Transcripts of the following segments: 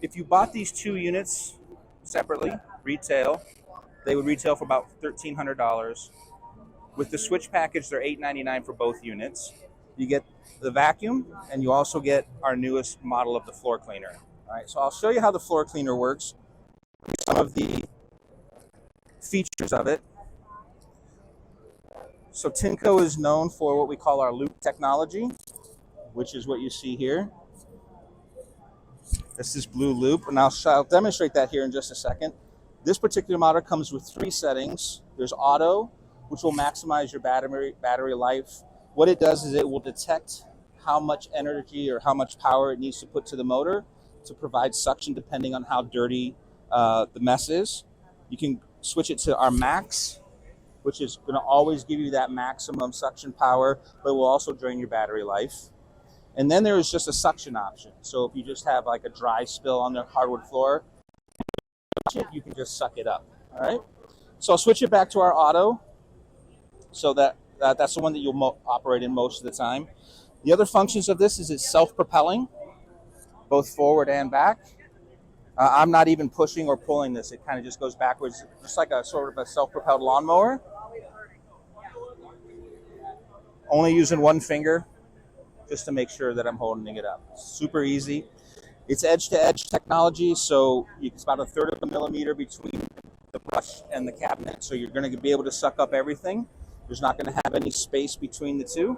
If you bought these two units separately, retail, they would retail for about $1,300. With the Switch package, they're $899 for both units. You get the vacuum, and you also get our newest model of the floor cleaner. All right, so I'll show you how the floor cleaner works, some of the features of it. So Tineco is known for what we call our loop technology, which is what you see here. This is blue loop, and I'll demonstrate that here in just a second. This particular model comes with 3 settings. There's auto, which will maximize your battery life. What it does is it will detect how much energy or how much power it needs to put to the motor to provide suction depending on how dirty the mess is. You can switch it to our max, which is going to always give you that maximum suction power, but will also drain your battery life. And then there is just a suction option. So if you just have like a dry spill on the hardwood floor, you can just suck it up. All right. So I'll switch it back to our auto. So that's the one that you'll operate in most of the time. The other functions of this is it's self-propelling, both forward and back. I'm not even pushing or pulling this. It kind of just goes backwards, just like a sort of a self-propelled lawnmower. Only using one finger, just to make sure that I'm holding it up. Super easy. It's edge-to-edge technology, so it's about 1/3 of a millimeter between the brush and the cabinet, so you're going to be able to suck up everything. There's not going to have any space between the two.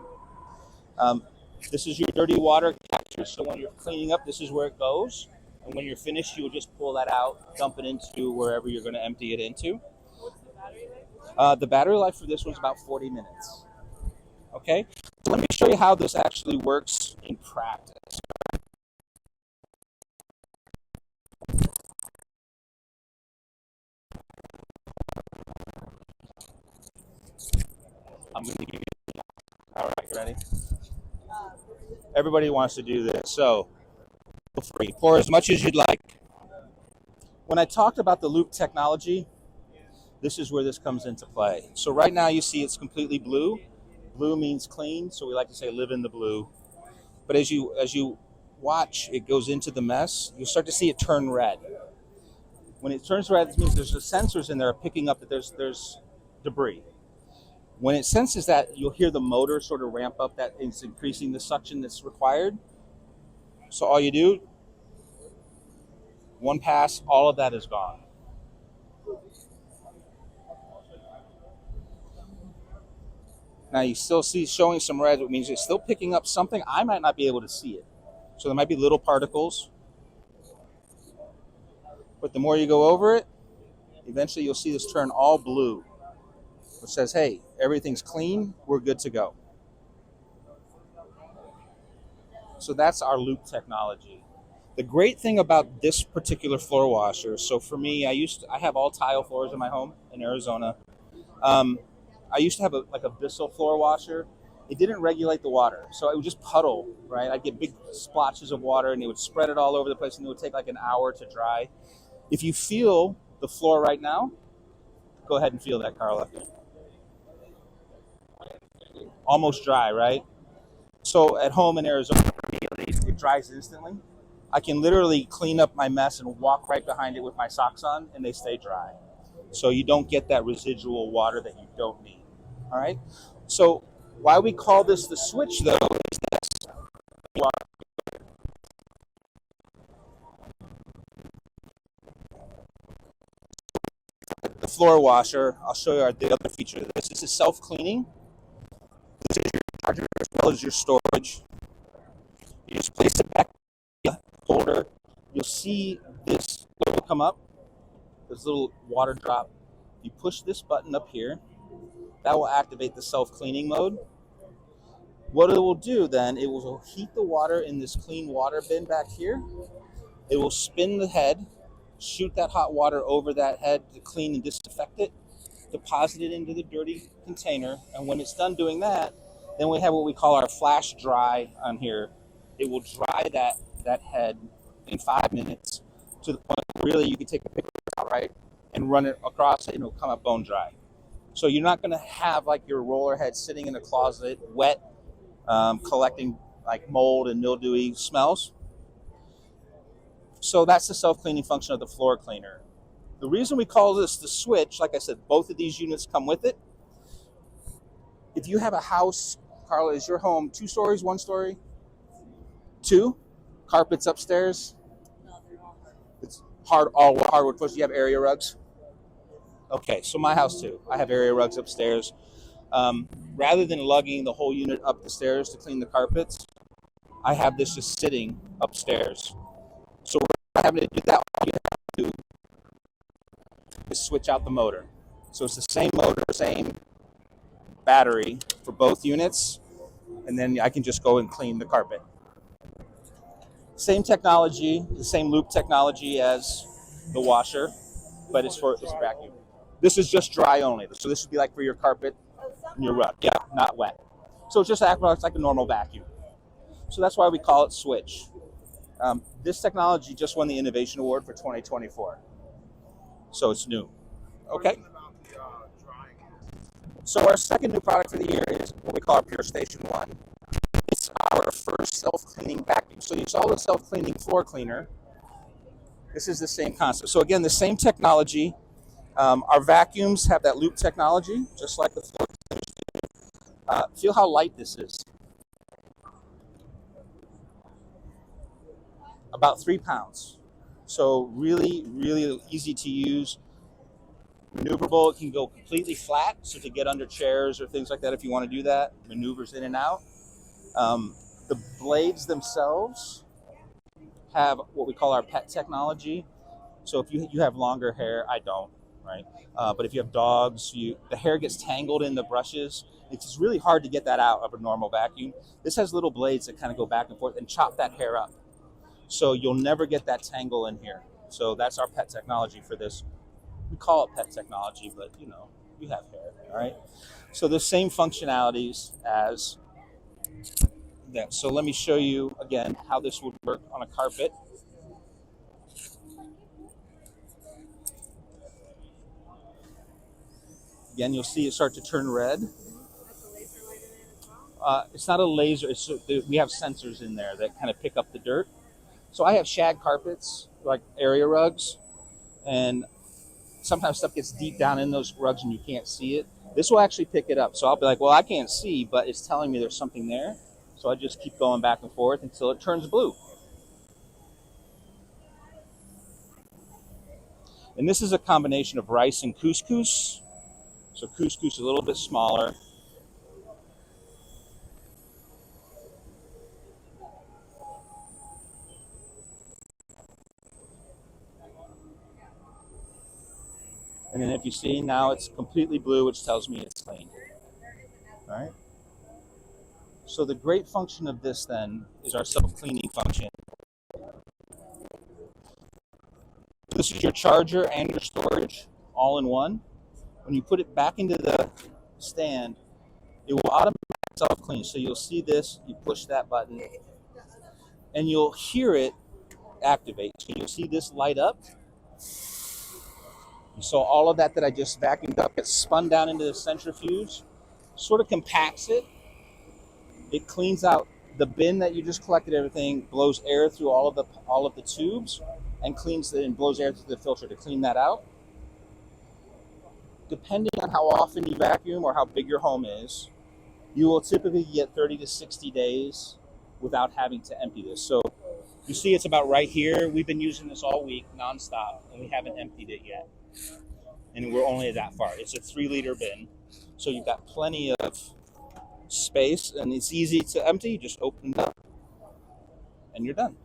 This is your dirty water capture, so when you're cleaning up, this is where it goes. And when you're finished, you'll just pull that out, dump it into wherever you're going to empty it into. The battery life for this one's about 40 minutes. Okay, so let me show you how this actually works in practice. I'm going to give you. All right, you ready? Everybody wants to do this, so feel free. Pour as much as you'd like. When I talked about the loop technology, this is where this comes into play. So right now you see it's completely blue. Blue means clean, so we like to say live in the blue. But as you watch it goes into the mess, you'll start to see it turn red. When it turns red, it means there's the sensors in there picking up that there's debris. When it senses that, you'll hear the motor sort of ramp up, that it's increasing the suction that's required. So all you do, one pass, all of that is gone. Now you still see showing some red, which means it's still picking up something. I might not be able to see it. So there might be little particles. But the more you go over it, eventually you'll see this turn all blue, which says, hey, everything's clean, we're good to go. So that's our loop technology. The great thing about this particular floor washer, so for me, I have all tile floors in my home in Arizona. I used to have a Bissell floor washer. It didn't regulate the water, so it would just puddle, right? I'd get big splotches of water, and it would spread it all over the place, and it would take like an hour to dry. If you feel the floor right now, go ahead and feel that, Carla. Almost dry, right? So at home in Arizona, it dries instantly. I can literally clean up my mess and walk right behind it with my socks on, and they stay dry. So you don't get that residual water that you don't need. All right. So why we call this the switch, though, is this. The floor washer. I'll show you the other feature of this. This is self-cleaning. This is your charger as well as your storage. You just place it back in the holder. You'll see this will come up. This little water drop. You push this button up here. That will activate the self-cleaning mode. What it will do then, it will heat the water in this clean water bin back here. It will spin the head, shoot that hot water over that head to clean and disinfect it, deposit it into the dirty container, and when it's done doing that, then we have what we call our flash dry on here. It will dry that head in 5 minutes to the point where really you can take a picture out, right, and run it across it and it'll come up bone dry. So you're not going to have like your roller head sitting in a closet, wet, collecting like mold and mildewy smells. So that's the self-cleaning function of the floor cleaner. The reason we call this the switch, like I said, both of these units come with it. If you have a house, Carla, is your home 2 stories, 1 story? 2? Carpets upstairs? It's all hardwood floors. Do you have area rugs? Okay, so my house too. I have area rugs upstairs. Rather than lugging the whole unit up the stairs to clean the carpets, I have this just sitting upstairs. So we're not having to do that. All you have to do is switch out the motor. So it's the same motor, same battery for both units, and then I can just go and clean the carpet. Same technology, the same loop technology as the washer, but it's vacuum. This is just dry only. So this would be like for your carpet and your rug. Yeah, not wet. So it just acts like a normal vacuum. So that's why we call it switch. This technology just won the Innovation Award for 2024. So it's new. Okay. So our second new product for the year is what we call our Pure Station 1. It's our first self-cleaning vacuum. So you saw the self-cleaning floor cleaner. This is the same concept. So again, the same technology. Our vacuums have that loop technology, just like the floor cleaners. Feel how light this is. About 3 pounds. So really, really easy to use. Maneuverable. It can go completely flat, so to get under chairs or things like that if you want to do that. Maneuvers in and out. The blades themselves have what we call our pet technology. So if you have longer hair, I don't, right? But if you have dogs, the hair gets tangled in the brushes. It's really hard to get that out of a normal vacuum. This has little blades that kind of go back and forth and chop that hair up. So you'll never get that tangle in here. So that's our pet technology for this. We call it pet technology, but you have hair, all right? So the same functionalities as that. So let me show you again how this would work on a carpet. Again, you'll see it start to turn red. It's not a laser. We have sensors in there that kind of pick up the dirt. So I have shag carpets, like area rugs, and sometimes stuff gets deep down in those rugs and you can't see it. This will actually pick it up. So I'll be like, well, I can't see, but it's telling me there's something there. So I just keep going back and forth until it turns blue. And this is a combination of rice and couscous. So couscous is a little bit smaller. And then if you see, now it's completely blue, which tells me it's clean. All right. So the great function of this then is our self-cleaning function. This is your charger and your storage all in one. When you put it back into the stand, it will automatically self-clean. So you'll see this, you push that button, and you'll hear it activate. So you'll see this light up. So all of that I just vacuumed up gets spun down into the centrifuge, sort of compacts it. It cleans out the bin that you just collected everything, blows air through all of the tubes, and cleans it and blows air through the filter to clean that out. Depending on how often you vacuum or how big your home is, you will typically get 30 to 60 days without having to empty this. So you see it's about right here. We've been using this all week nonstop, and we haven't emptied it yet. And we're only that far. It's a 3-liter bin. So you've got plenty of space, and it's easy to empty. You just open it up, and you're done.